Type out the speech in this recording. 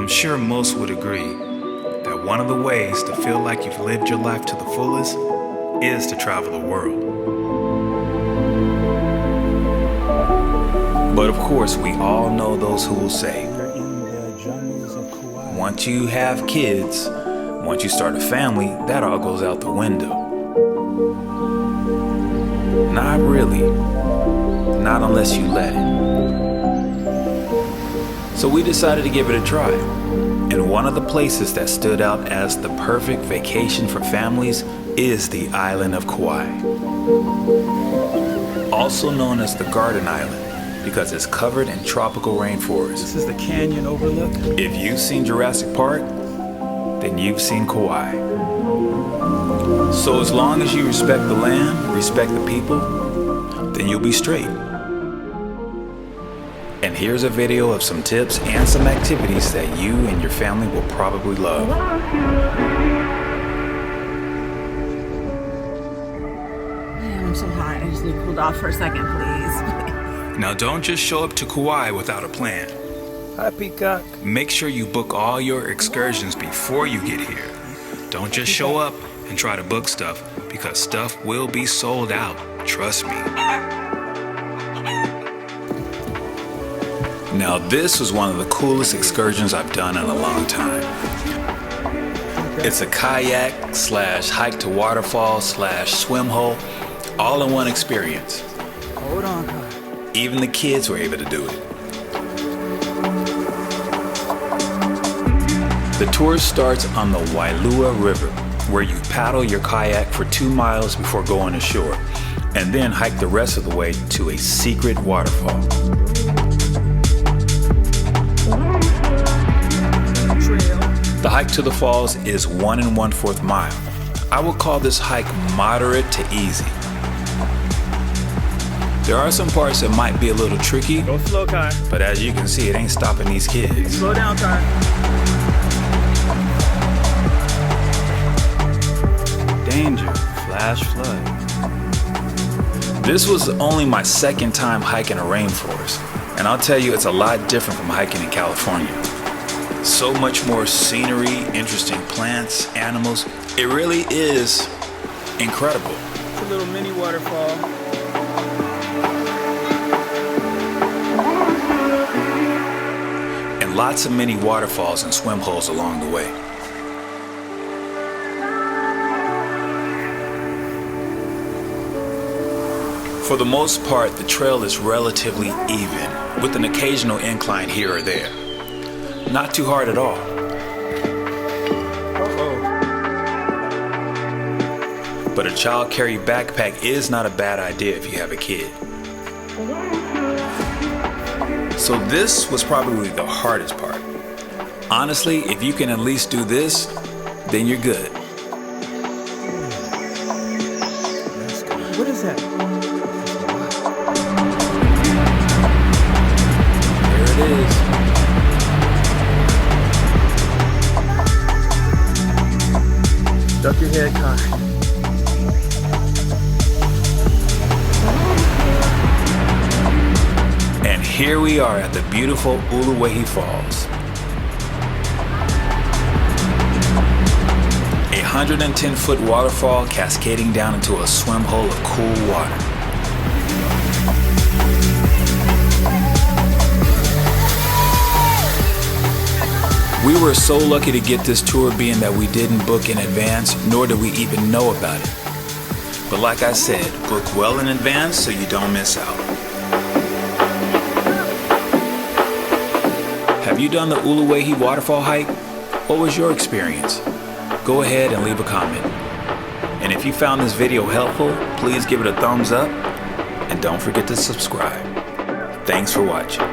I'm sure most would agree that one of the ways to feel like you've lived your life to the fullest is to travel the world. But of course, we all know those who will say, once you have kids, once you start a family, that all goes out the window. Not really. Not unless you let it. So we decided to give it a try. And one of the places that stood out as the perfect vacation for families is the island of Kauai. Also known as the Garden Island, because it's covered in tropical rainforest. This is the canyon overlook. If you've seen Jurassic Park, then you've seen Kauai. So as long as you respect the land, respect the people, then you'll be straight. And here's a video of some tips and some activities that you and your family will probably love. Man, I'm so hot. I just need cooled off for a second, please. Now don't just show up to Kauai without a plan. Hi, Peacock. Make sure you book all your excursions before you get here. Don't just show up and try to book stuff, because stuff will be sold out. Trust me. Now this was one of the coolest excursions I've done in a long time. It's a kayak / hike to waterfall / swim hole, all in one experience. Hold on. Even the kids were able to do it. The tour starts on the Wailua River, where you paddle your kayak for 2 miles before going ashore, and then hike the rest of the way to a secret waterfall. The hike to the falls is 1 1/4 mile. I would call this hike moderate to easy. There are some parts that might be a little tricky. Go slow, Kai. But as you can see, it ain't stopping these kids. Slow down, Kai. Danger, flash flood. This was only my second time hiking a rainforest, and I'll tell you, it's a lot different from hiking in California. So much more scenery, interesting plants, animals. It really is incredible. It's a little mini waterfall. And lots of mini waterfalls and swim holes along the way. For the most part, the trail is relatively even, with an occasional incline here or there. Not too hard at all. But a child carry backpack is not a bad idea if you have a kid. So this was probably the hardest part. Honestly, if you can at least do this, then you're good. What is that? There it is. Duck your head, Kai. And here we are at the beautiful Uluwehi Falls. A 110-foot waterfall cascading down into a swim hole of cool water. We were so lucky to get this tour, being that we didn't book in advance, nor did we even know about it. But like I said, book well in advance so you don't miss out. Have you done the Uluwehi waterfall hike? What was your experience? Go ahead and leave a comment. And if you found this video helpful, please give it a thumbs up and don't forget to subscribe. Thanks for watching.